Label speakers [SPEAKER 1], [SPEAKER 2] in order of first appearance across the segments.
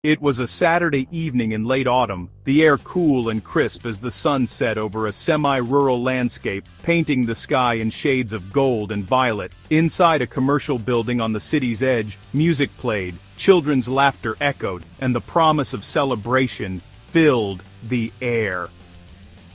[SPEAKER 1] It was a Saturday evening in late autumn, the air cool and crisp as the sun set over a semi-rural landscape, painting the sky in shades of gold and violet. Inside a commercial building on the city's edge, music played, children's laughter echoed, and the promise of celebration filled the air.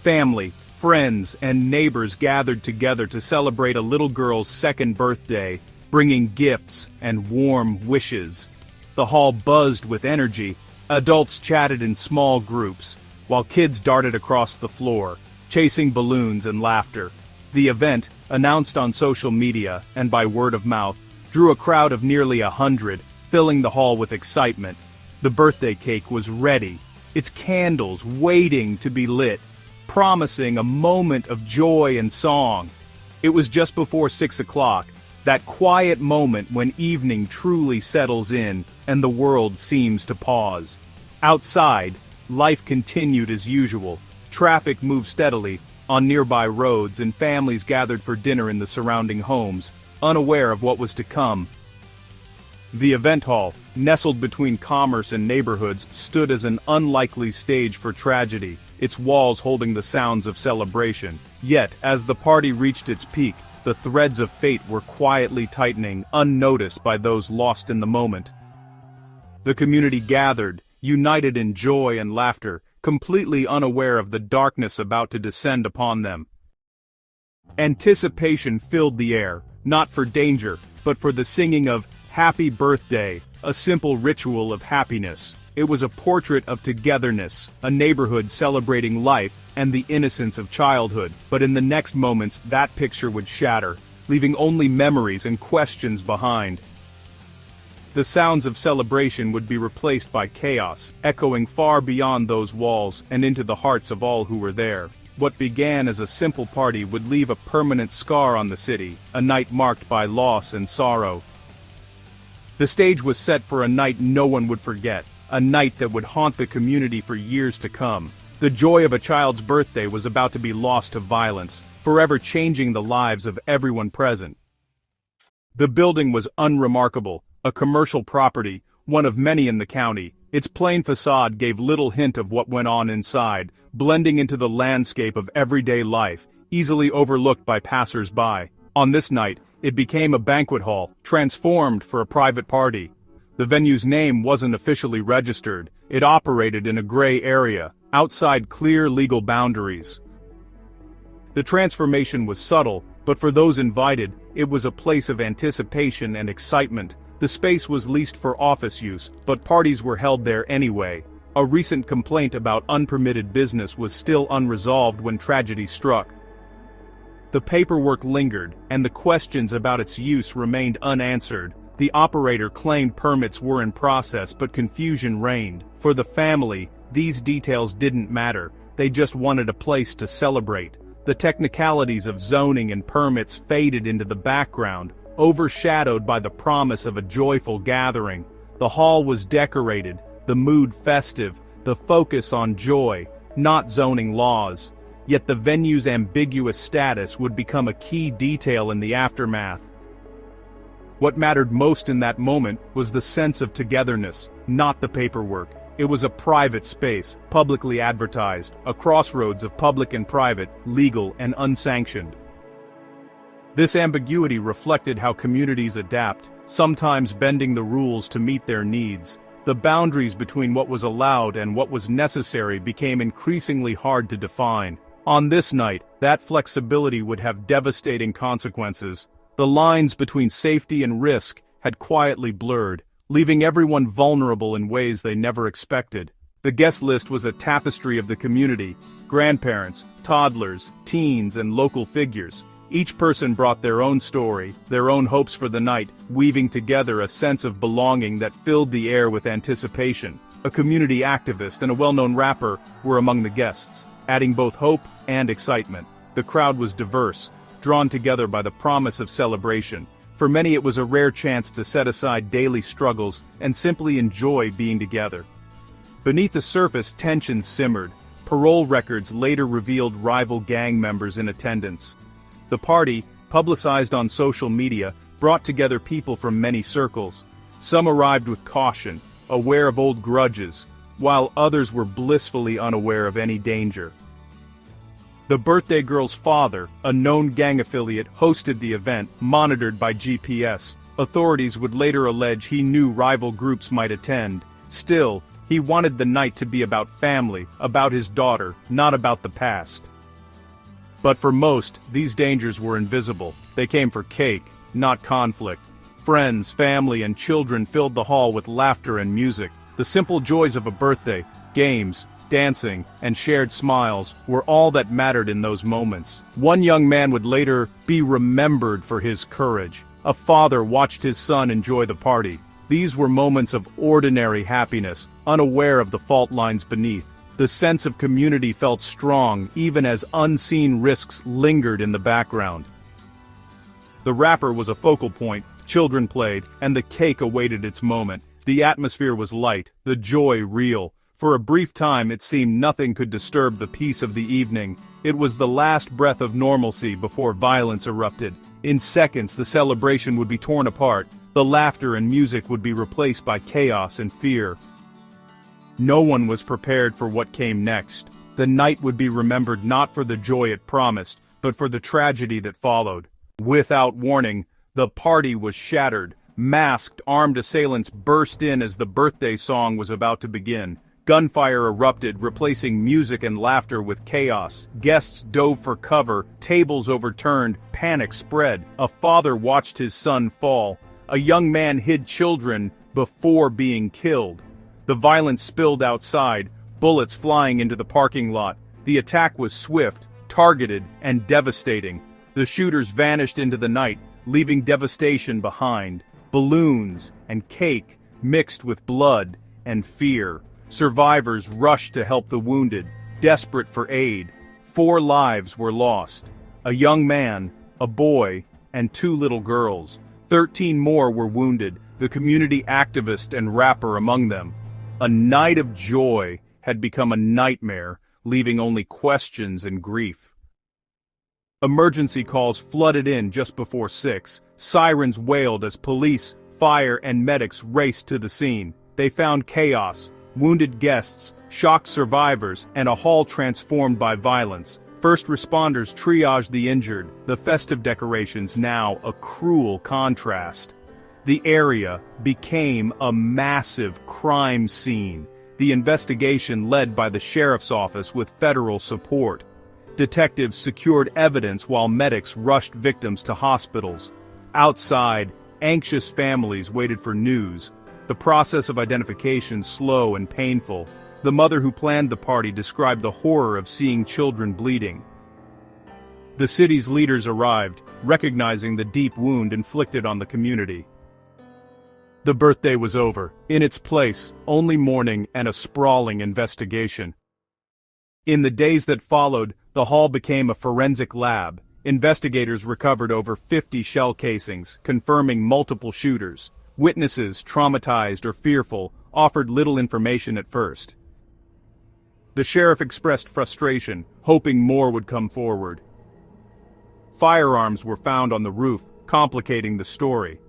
[SPEAKER 1] Family, friends, and neighbors gathered together to celebrate a little girl's second birthday, bringing gifts and warm wishes. The hall buzzed with energy. Adults chatted in small groups, while kids darted across the floor, chasing balloons and laughter. The event, announced on social media and by word of mouth, drew a crowd of nearly 100, filling the hall with excitement. The birthday cake was ready, its candles waiting to be lit, promising a moment of joy and song. It was just before 6 o'clock, that quiet moment when evening truly settles in and the world seems to pause. Outside, life continued as usual. Traffic moved steadily on nearby roads and families gathered for dinner in the surrounding homes, unaware of what was to come. The event hall, nestled between commerce and neighborhoods, stood as an unlikely stage for tragedy, its walls holding the sounds of celebration. Yet, as the party reached its peak, the threads of fate were quietly tightening, unnoticed by those lost in the moment. The community gathered, united in joy and laughter, completely unaware of the darkness about to descend upon them. Anticipation filled the air, not for danger, but for the singing of "Happy Birthday," a simple ritual of happiness. It was a portrait of togetherness, a neighborhood celebrating life and the innocence of childhood. But in the next moments, that picture would shatter, leaving only memories and questions behind. The sounds of celebration would be replaced by chaos, echoing far beyond those walls and into the hearts of all who were there. What began as a simple party would leave a permanent scar on the city, a night marked by loss and sorrow. The stage was set for a night no one would forget, a night that would haunt the community for years to come. The joy of a child's birthday was about to be lost to violence, forever changing the lives of everyone present. The building was unremarkable, a commercial property, one of many in the county. Its plain facade gave little hint of what went on inside, blending into the landscape of everyday life, easily overlooked by passers-by. On this night, it became a banquet hall, transformed for a private party. The venue's name wasn't officially registered. It operated in a gray area, outside clear legal boundaries. The transformation was subtle, but for those invited, it was a place of anticipation and excitement. The space was leased for office use, but parties were held there anyway. A recent complaint about unpermitted business was still unresolved when tragedy struck. The paperwork lingered, and the questions about its use remained unanswered. The operator claimed permits were in process, but confusion reigned. For the family, these details didn't matter. They just wanted a place to celebrate. The technicalities of zoning and permits faded into the background, overshadowed by the promise of a joyful gathering. The hall was decorated, the mood festive, the focus on joy, not zoning laws. Yet the venue's ambiguous status would become a key detail in the aftermath. What mattered most in that moment was the sense of togetherness, not the paperwork. It was a private space, publicly advertised, a crossroads of public and private, legal and unsanctioned. This ambiguity reflected how communities adapt, sometimes bending the rules to meet their needs. The boundaries between what was allowed and what was necessary became increasingly hard to define. On this night, that flexibility would have devastating consequences. The lines between safety and risk had quietly blurred, leaving everyone vulnerable in ways they never expected. The guest list was a tapestry of the community: grandparents, toddlers, teens, and local figures. Each person brought their own story, their own hopes for the night, weaving together a sense of belonging that filled the air with anticipation. A community activist and a well-known rapper were among the guests, adding both hope and excitement. The crowd was diverse, drawn together by the promise of celebration. For many it was a rare chance to set aside daily struggles and simply enjoy being together. Beneath the surface, tensions simmered. Parole records later revealed rival gang members in attendance. The party, publicized on social media, brought together people from many circles. Some arrived with caution, aware of old grudges, while others were blissfully unaware of any danger. The birthday girl's father, a known gang affiliate, hosted the event, monitored by GPS. Authorities would later allege he knew rival groups might attend. Still, he wanted the night to be about family, about his daughter, not about the past. But for most, these dangers were invisible. They came for cake, not conflict. Friends, family, and children filled the hall with laughter and music. The simple joys of a birthday, games, dancing, and shared smiles were all that mattered in those moments. One young man would later be remembered for his courage. A father watched his son enjoy the party. These were moments of ordinary happiness, unaware of the fault lines beneath. The sense of community felt strong, even as unseen risks lingered in the background. The wrapper was a focal point, children played, and the cake awaited its moment. The atmosphere was light, the joy real. For a brief time it seemed nothing could disturb the peace of the evening. It was the last breath of normalcy before violence erupted. In seconds the celebration would be torn apart. The laughter and music would be replaced by chaos and fear. No one was prepared for what came next. The night would be remembered not for the joy it promised, but for the tragedy that followed. Without warning, the party was shattered. Masked, armed assailants burst in as the birthday song was about to begin. Gunfire erupted, replacing music and laughter with chaos. Guests dove for cover, tables overturned, panic spread. A father watched his son fall. A young man hid children before being killed. The violence spilled outside, bullets flying into the parking lot. The attack was swift, targeted, and devastating. The shooters vanished into the night, leaving devastation behind. Balloons and cake mixed with blood and fear. Survivors rushed to help the wounded, desperate for aid. 4 lives were lost. A young man, a boy, and 2 little girls. 13 more were wounded, the community activist and rapper among them. A night of joy had become a nightmare, leaving only questions and grief. Emergency calls flooded in just before 6. Sirens wailed as police, fire, and medics raced to the scene. They found chaos, wounded guests, shocked survivors, and a hall transformed by violence. First responders triaged the injured, the festive decorations now a cruel contrast. The area became a massive crime scene, the investigation led by the sheriff's office with federal support. Detectives secured evidence while medics rushed victims to hospitals. Outside, anxious families waited for news. The process of identification slow and painful. The mother who planned the party described the horror of seeing children bleeding. The city's leaders arrived, recognizing the deep wound inflicted on the community. The birthday was over. In its place, only mourning and a sprawling investigation. In the days that followed, the hall became a forensic lab. Investigators recovered over 50 shell casings, confirming multiple shooters. Witnesses, traumatized or fearful, offered little information at first. The sheriff expressed frustration, hoping more would come forward. Firearms were found on the roof, complicating the story.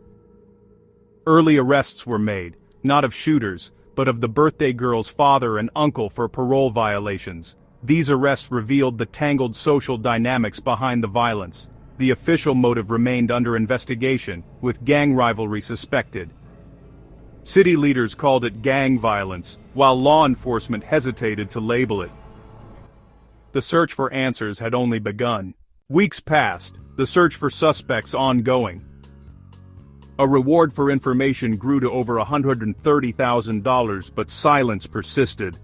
[SPEAKER 1] Early arrests were made, not of shooters, but of the birthday girl's father and uncle for parole violations. These arrests revealed the tangled social dynamics behind the violence. The official motive remained under investigation, with gang rivalry suspected. City leaders called it gang violence, while law enforcement hesitated to label it. The search for answers had only begun. Weeks passed, the search for suspects ongoing. A reward for information grew to over $130,000, but silence persisted.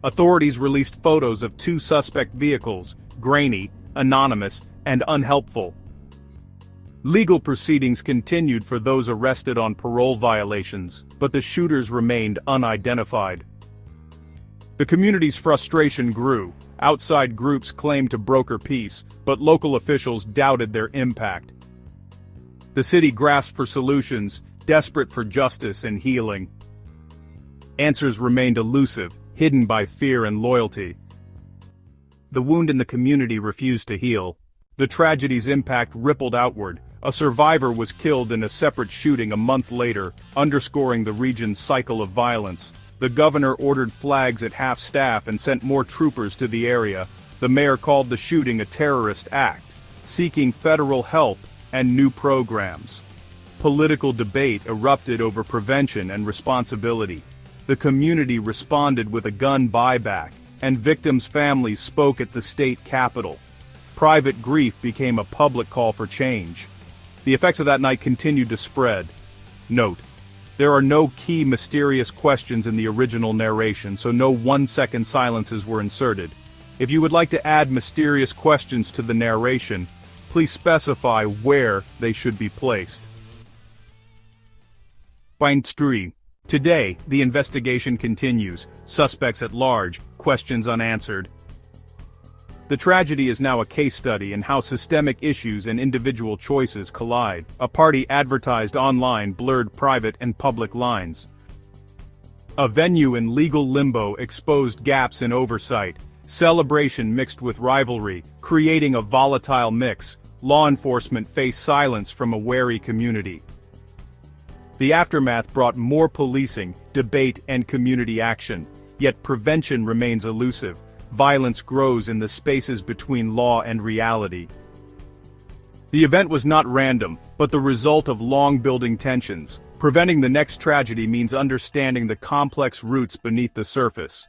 [SPEAKER 1] Authorities released photos of 2 suspect vehicles, grainy, anonymous, and unhelpful. Legal proceedings continued for those arrested on parole violations, but the shooters remained unidentified. The community's frustration grew. Outside groups claimed to broker peace, but local officials doubted their impact. The city grasped for solutions, desperate for justice and healing. Answers remained elusive, hidden by fear and loyalty. The wound in the community refused to heal. The tragedy's impact rippled outward, A survivor was killed in a separate shooting a month later, underscoring the region's cycle of violence. The governor ordered flags at half-staff and sent more troopers to the area. The mayor called the shooting a terrorist act, seeking federal help and new programs. Political debate erupted over prevention and responsibility. The community responded with a gun buyback, and victims' families spoke at the state capitol. Private grief became a public call for change. The effects of that night continued to spread. Note: there are no key mysterious questions in the original narration, so no 1-second silences were inserted. If you would like to add mysterious questions to the narration, please specify where they should be placed. Point 3. Today, the investigation continues. Suspects at large, questions unanswered. The tragedy is now a case study in how systemic issues and individual choices collide. A party advertised online blurred private and public lines. A venue in legal limbo exposed gaps in oversight. Celebration mixed with rivalry, creating a volatile mix. Law enforcement faced silence from a wary community. The aftermath brought more policing, debate, and community action. Yet prevention remains elusive. Violence grows in the spaces between law and reality. The event was not random, but the result of long-building tensions. Preventing the next tragedy means understanding the complex roots beneath the surface.